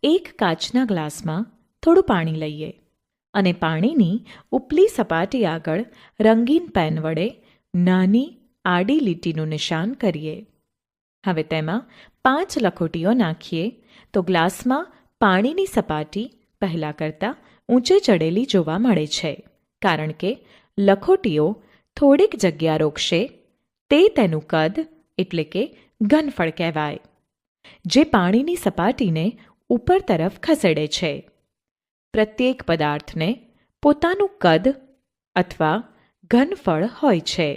એક કાચના ગ્લાસમાં થોડું પાણી લઈએ અને પાણીની ઉપલી સપાટી આગળ રંગીન પેન વડે નાની આડી લીટીનું નિશાન કરીએ. હવે તેમાં 5 લખોટીઓ નાખીએ તો ગ્લાસમાં પાણીની સપાટી પહેલાં કરતાં ઊંચે ચડેલી જોવા મળે છે, કારણ કે લખોટીઓ થોડીક જગ્યા રોકશે તે તેનું કદ એટલે કે ઘનફળ કહેવાય, જે પાણીની સપાટીને ઉપર તરફ ખસેડે છે. પ્રત્યેક પદાર્થને પોતાનું કદ અથવા ઘનફળ હોય છે.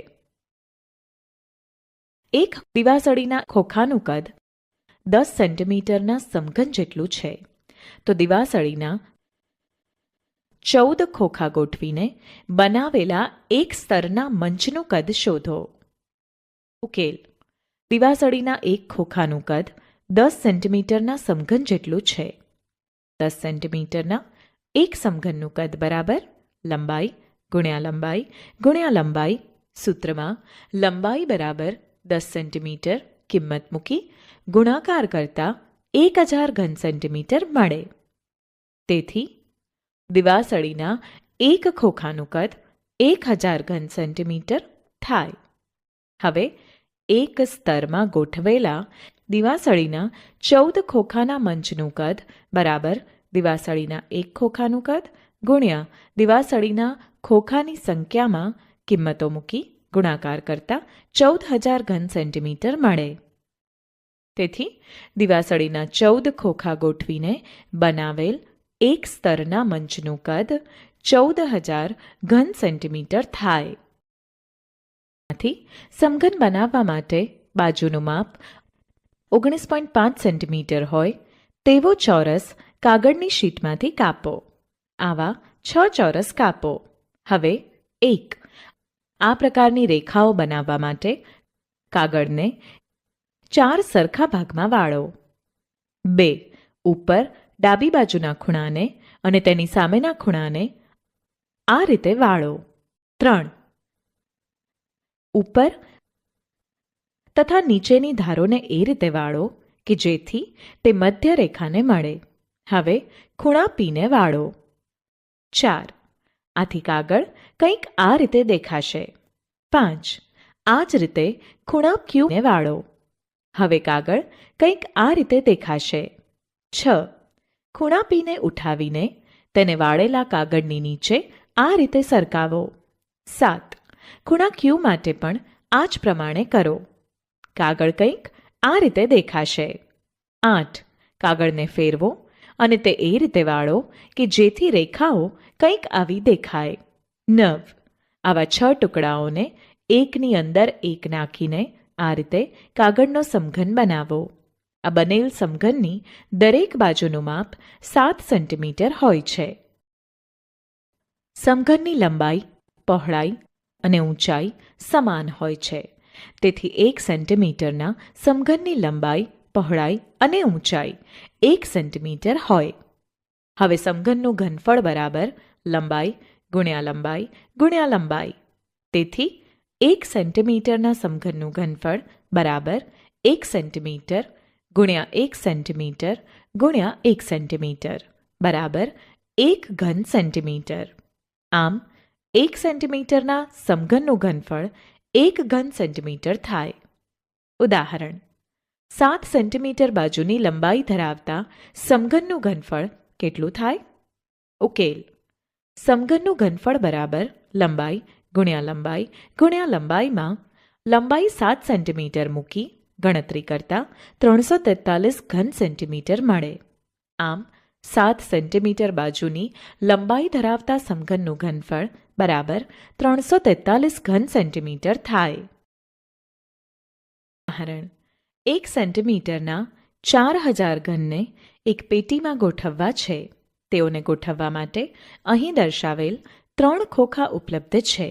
એક દિવાસળીના ખોખાનું કદ 10 સેન્ટીમીટરના સમઘન જેટલું છે, તો દિવાસળીના 14 ખોખા ગોઠવીને બનાવેલા એક સ્તરના મંચનું કદ શોધો. ઉકેલ: દિવાસળીના એક ખોખાનું કદ 10 સેન્ટીમીટરના સમઘન જેટલું છે. 10 સેન્ટીમીટરના એક સમઘનનું કદ બરાબર લંબાઈ ગુણ્યા લંબાઈ ગુણ્યા લંબાઈ. સૂત્રમાં લંબાઈ બરાબર 10 સેન્ટીમીટર કિંમત મૂકી ગુણાકાર કરતા 1000 ઘન સેન્ટીમીટર મળે. તેથી દિવાસળીના એક ખોખાનું કદ 1000 ઘન સેન્ટીમીટર થાય. હવે એક સ્તરમાં ગોઠવેલા દિવાસળીના 14 ખોખાના મંચનું કદ બરાબર દિવાસળીના એક ખોખાનું કદ ગુણ્યા દિવાસળીના ખોખાની સંખ્યામાં કિંમતો મૂકી ગુણાકાર કરતા 14000 ઘન સેન્ટીમીટર મળે. તેથી દિવાસળીના 14 ખોખા ગોઠવીને બનાવેલ એક સ્તરના મંચનું કદ 14000 ઘન સેન્ટીમીટર થાય. આથી સમઘન બનાવવા માટે બાજુનું માપ 19.5 સેન્ટીમીટર હોય તેવો ચોરસ કાગળની શીટમાંથી કાપો. આવા 6 ચોરસ કાપો. હવે 1. આ પ્રકારની રેખાઓ બનાવવા માટે કાગળને 4 સરખા ભાગમાં વાળો. 2. ઉપર ડાબી બાજુના ખૂણાને અને તેની સામેના ખૂણાને આ રીતે વાળો. 3. ઉપર તથા નીચેની ધારોને એ રીતે વાળો કે જેથી તે મધ્ય રેખાને મળે. હવે ખૂણા પીને વાળો. 4. આથી કાગળ કંઈક આ રીતે દેખાશે. 5. આ જ રીતે ખૂણા ક્યુને વાળો. હવે કાગળ કંઈક આ રીતે દેખાશે. 6. ખૂણા પીને ઉઠાવીને તેને વાળેલા કાગળની નીચે આ રીતે સરકાવો. 7. ખૂણા ક્યુ માટે પણ આ જ પ્રમાણે કરો. કાગળ કંઈક આ રીતે દેખાશે. 8. કાગળને ફેરવો અને તે એ રીતે વાળો કે જેથી રેખાઓ કંઈક આવી દેખાય. 9. આવા 6 ટુકડાઓને એકની અંદર એક નાખીને આ રીતે કાગળનો સમઘન બનાવો. આ બનેલ સમઘનની દરેક બાજુનું માપ 7 સેન્ટીમીટર હોય છે. સમઘનની લંબાઈ, પહોળાઈ અને ઊંચાઈ સમાન હોય છે. તેથી 1 સેન્ટીમીટરના સમઘનની લંબાઈ, પહોળાઈ અને ઊંચાઈ 1 સેન્ટીમીટર હોય. હવે સમઘનનું ઘનફળ બરાબર લંબાઈ ગુણ્યા લંબાઈ ગુણ્યા લંબાઈ. તેથી 1 સેન્ટીમીટરના સમઘનનું ઘનફળ બરાબર 1 સેન્ટીમીટર ગુણ્યા 1 સેન્ટીમીટર ગુણ્યા 1 સેન્ટીમીટર બરાબર 1 ઘન સેન્ટીમીટર. આમ 1 સેન્ટીમીટરના સમઘનનું ઘનફળ 1 ઘન સેન્ટીમીટર થાય. ઉદાહરણ: 7 સેન્ટીમીટર બાજુની લંબાઈ ધરાવતા સમઘનનું ઘનફળ કેટલું થાય? ઉકેલ: સમઘનનું ઘનફળ બરાબર લંબાઈ ગુણ્યા લંબાઈ ગુણ્યા લંબાઈમાં લંબાઈ 7 સેન્ટીમીટર મૂકી ગણતરી કરતા 343 ઘન સેન્ટીમીટર મળે. આમ 7 સેન્ટીમીટર બાજુની લંબાઈ ધરાવતા સમઘનનું ઘનફળ બરાબર 343 ઘન સેન્ટીમીટર થાય. ઉદાહરણ: 1 સેન્ટીમીટરના 4000 ઘનને એક પેટીમાં ગોઠવવા છે. તેઓને ગોઠવવા માટે અહીં દર્શાવેલ 3 ખોખા ઉપલબ્ધ છે.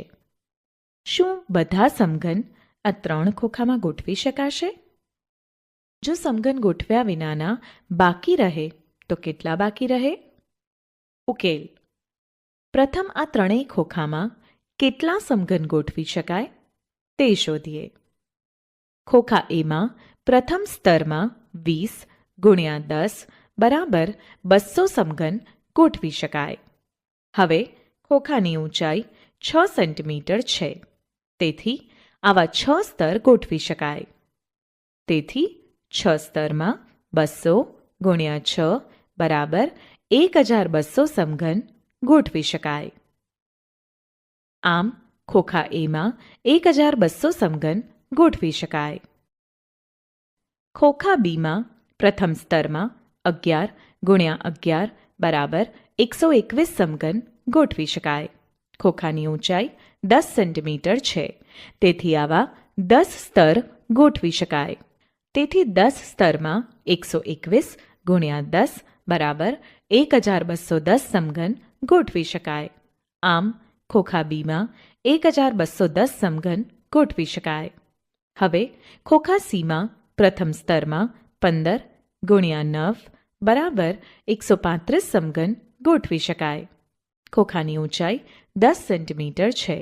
શું બધા સમઘન આ 3 ખોખામાં ગોઠવી શકાશે? જો સમઘન ગોઠવ્યા વિનાના બાકી રહે તો કેટલા બાકી રહે? ઉકેલ: પ્રથમ આ ત્રણેય ખોખામાં કેટલા સમઘન ગોઠવી શકાય તે શોધીએ. ખોખા એમાં પ્રથમ સ્તરમાં 20 ગુણ્યા 10 બરાબર 200 સમઘન ગોઠવી શકાય. હવે ખોખાની ઊંચાઈ 6 સેન્ટીમીટર છે. તેથી આવા 6 સ્તર ગોઠવી શકાય. તેથી 6 સ્તરમાં 200 ગુણ્યા 6 બરાબર 1200 સમઘન ગોઠવી શકાય. આમ ખોખા એમાં 1200 સમઘન ગોઠવી શકાય. ખોખા બીમાં પ્રથમ સ્તરમાં 11 ગુણ્યા 11 બરાબર 121 સમઘન ગોઠવી શકાય. ખોખાની ઊંચાઈ 10 સેન્ટીમીટર છે. તેથી આવા 10 સ્તર ગોઠવી શકાય. તેથી 10 સ્તરમાં 121 ગુણ્યા 10 બરાબર 1210 સમઘન ગોઠવી શકાય. આમ ખોખા બીમાં 1210 સમઘન ગોઠવી શકાય. હવે ખોખા સીમાં પ્રથમ સ્તરમાં 15 ગુણ્યા 9 બરાબર 135 સમઘન ગોઠવી શકાય. ખોખાની ઊંચાઈ 10 સેન્ટીમીટર છે.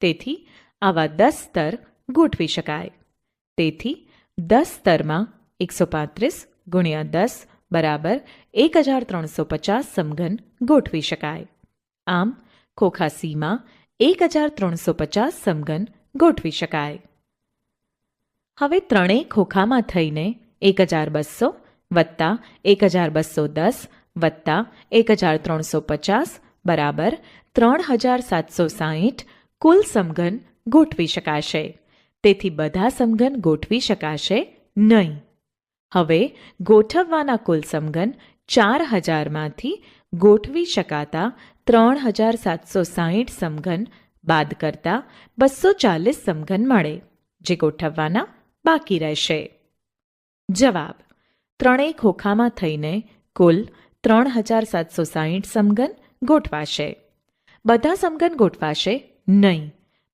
તેથી આવા 10 સ્તર ગોઠવી શકાય. તેથી 10 સ્તરમાં 135 ગુણ્યા 10 બરાબર 1350 સમઘન ગોઠવી શકાય. આમ ખોખા સીમાં 1350 સમઘન ગોઠવી શકાય. હવે ત્રણેય ખોખામાં થઈને 1200 વત્તા 1210 વત્તા 1350 બરાબર 3760 કુલ સમઘન ગોઠવી શકાશે. તેથી બધા સમઘન ગોઠવી શકાશે નહીં. હવે ગોઠવવાના કુલ સમઘન 4000માંથી ગોઠવી શકાતા 3760 સમઘન બાદ કરતા 240 સમઘન મળે, જે ગોઠવવાના બાકી રહેશે. જવાબ: ત્રણેય ખોખામાં થઈને કુલ 3760 સમઘન ગોઠવાશે. બધા સમઘન ગોઠવાશે નહીં.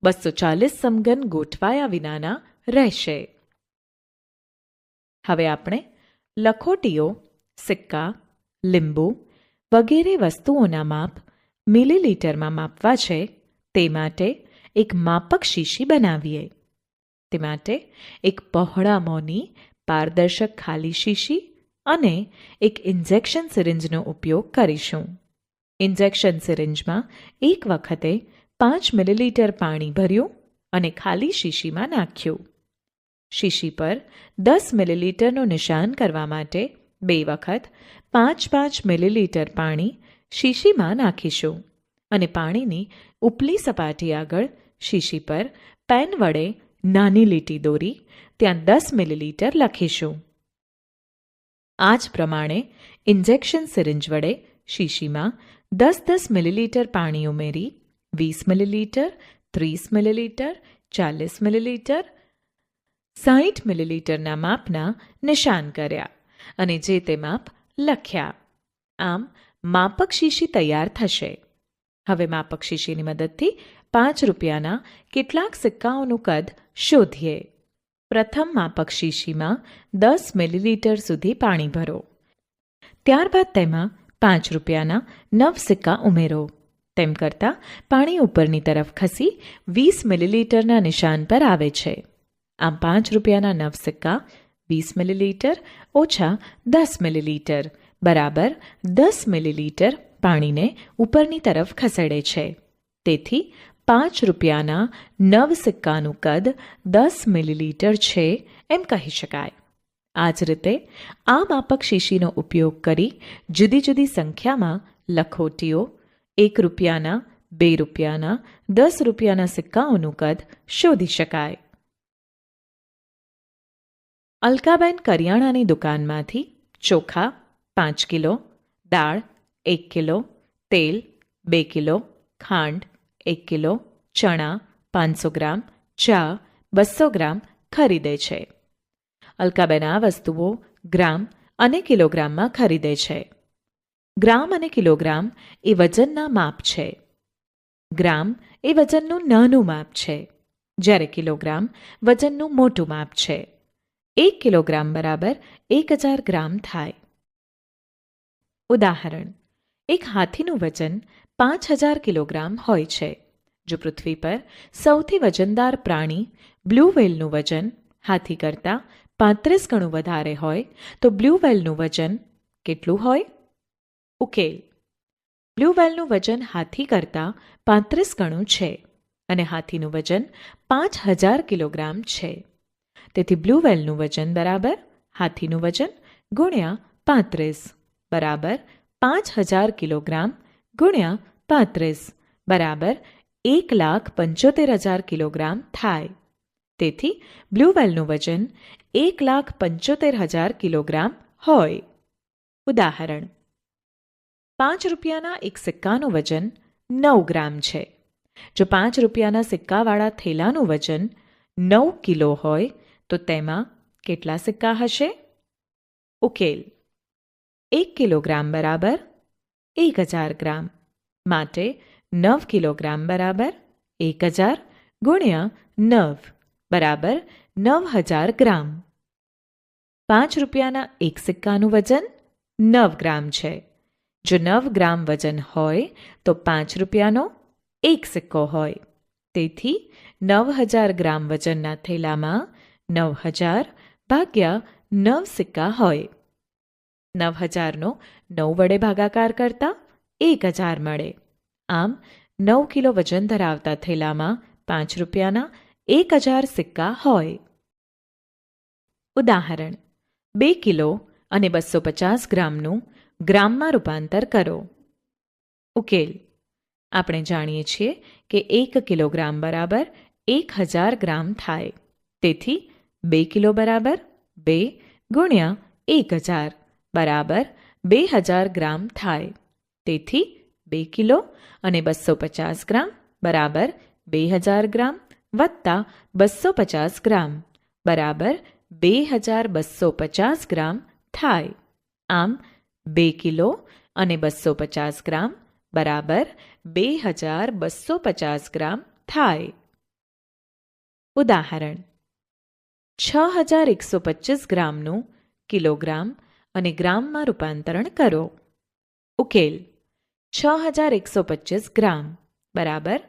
240 સમઘન ગોઠવાયા વિનાના રહેશે. હવે આપણે લખોટીઓ, સિક્કા, લીંબુ વગેરે વસ્તુઓના માપ મિલીલીટરમાં માપવા છે. તે માટે એક માપક શીશી બનાવીએ. તે માટે એક પહોળા મોંની પારદર્શક ખાલી શીશી અને એક ઇન્જેક્શન સિરિંજનો ઉપયોગ કરીશું. ઇન્જેક્શન સિરિંજમાં એક વખતે 5 મિલીલીટર પાણી ભર્યું અને ખાલી શીશીમાં નાખ્યું. શીશી પર 10 મિલીલીટરનું નિશાન કરવા માટે 2 વખત 5-5 મિલીલીટર પાણી શીશીમાં નાખીશું અને પાણીની ઉપલી સપાટી આગળ શીશી પર પેન વડે નાની લીટી દોરી ત્યાં 10 મિલીલીટર લખીશું. આ જ પ્રમાણે ઇન્જેક્શન સિરિંજ વડે શીશીમાં 10-10 મિલીલીટર પાણી ઉમેરી 20 મિલીલીટર, 30 મિલીલીટર, 40 મિલીલીટર, 60 મિલીલીટરના માપના નિશાન કર્યા અને જે તે માપ લખ્યા. આમ માપક શીશી તૈયાર થશે. હવે માપક શીશીની મદદથી 5 રૂપિયાના કેટલાક સિક્કાઓનું કદ શોધીએ. પ્રથમ માપક શીશીમાં 10 મિલીલીટર સુધી પાણી ભરો. ત્યારબાદ તેમાં 5 રૂપિયાના 9 સિક્કા ઉમેરો. તેમ કરતાં પાણી ઉપરની તરફ ખસી 20 મિલીલીટરના નિશાન પર આવે છે. આમ 5 રૂપિયાના 9 સિક્કા 20 મિલીલીટર ઓછા 10 મિલીલીટર બરાબર 10 મિલીલીટર પાણીને ઉપરની તરફ ખસેડે છે. તેથી 5 રૂપિયાના 9 સિક્કાનું કદ 10 મિલીલીટર છે એમ કહી શકાય. આ જ રીતે આ માપક શીશીનો ઉપયોગ કરી જુદી જુદી સંખ્યામાં લખોટીઓ, 1 રૂપિયાના, 2 રૂપિયાના, 10 રૂપિયાના સિક્કાઓનું કદ શોધી શકાય. અલકાબેન કરિયાણાની દુકાનમાંથી ચોખા 5 કિલો, દાળ 1 કિલો, તેલ 2 કિલો, ખાંડ 1 કિલો, ચણા 500 ગ્રામ, ચા 200 ગ્રામ ખરીદે છે. અલકાબેન આ વસ્તુઓ ગ્રામ અને કિલોગ્રામમાં ખરીદે છે. ગ્રામ અને કિલોગ્રામ એ વજનના માપ છે. ગ્રામ એ વજનનું નાનું માપ છે, જ્યારે કિલોગ્રામ વજનનું મોટું માપ છે. 1 કિલોગ્રામ બરાબર 1000 ગ્રામ થાય. ઉદાહરણ: એક હાથીનું વજન 5000 કિલોગ્રામ હોય છે. જો પૃથ્વી પર સૌથી વજનદાર પ્રાણી બ્લુ વ્હેલનું વજન હાથી કરતાં 35 ગણું વધારે હોય તો બ્લુ વ્હેલનું વજન કેટલું હોય? ઉકેલ. બ્લુ વ્હેલનું વજન હાથી કરતાં 35 ગણું છે અને હાથીનું વજન 5000 કિલોગ્રામ છે. તેથી બ્લુ વ્હેલનું વજન બરાબર હાથીનું વજન ગુણ્યા 35 બરાબર 5000 કિલોગ્રામ ગુણ્યા 35 બરાબર 1,75,000 કિલોગ્રામ થાય. તેથી બ્લુ વ્હેલનું વજન 1,75,000 કિલોગ્રામ હોય. ઉદાહરણ. 5 રૂપિયાના એક સિક્કાનું વજન 9 ગ્રામ છે. જો 5 રૂપિયાના સિક્કાવાળા થેલાનું વજન 9 કિલો હોય તો તેમાં કેટલા સિક્કા હશે? ઉકેલ. 1 કિલોગ્રામ બરાબર 1000 ગ્રામ. માટે 9 કિલોગ્રામ બરાબર 1000 ગુણ્યા 9 બરાબર 9000 ગ્રામ. 5 રૂપિયાના એક સિક્કાનું વજન 9 ગ્રામ છે. જો 9 ગ્રામ વજન હોય તો 5 રૂપિયાનો એક સિક્કો હોય. તેથી 9000 ગ્રામ વજનના થેલામાં 9000 ભાગ્યા 9 સિક્કા હોય. 9000નો 9 વડે ભાગાકાર કરતા 1000 મળે. આમ 9 કિલો વજન ધરાવતા થેલામાં 5 રૂપિયાના 1000 સિક્કા હોય. ઉદાહરણ. 2 કિલો અને 250 ગ્રામનું ગ્રામમાં રૂપાંતર કરો. ઉકેલ. આપણે જાણીએ છીએ કે 1 કિલોગ્રામ બરાબર 1000 ગ્રામ થાય. તેથી 2 કિલો બરાબર 2 ગુણ્યા 1000 બરાબર 2000 ગ્રામ થાય. તેથી 2 કિલો અને 250 ગ્રામ બરાબર 2000 ગ્રામ વત્તા 250 ગ્રામ બરાબર 2250 ગ્રામ થાય. આમ 2 કિલો અને 250 ગ્રામ બરાબર 2250 ગ્રામ થાય. ઉદાહરણ. 6125 ગ્રામનું કિલોગ્રામ અને ગ્રામમાં રૂપાંતરણ કરો. ઉકેલ. 6125 ગ્રામ બરાબર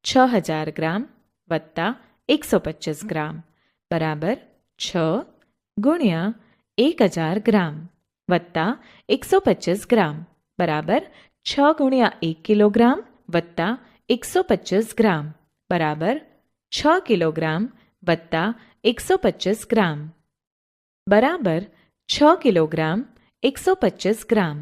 6000 ગ્રામ વત્તા 125 ગ્રામ બરાબર 6 ગુણ્યા 1000 ગ્રામ વત્તા 125 ગ્રામ બરાબર 6 ગુણ્યા 1 કિલોગ્રામ વત્તા 125 ગ્રામ બરાબર 6 કિલોગ્રામ વત્તા 125 ગ્રામ બરાબર 6 કિલોગ્રામ 125 ગ્રામ.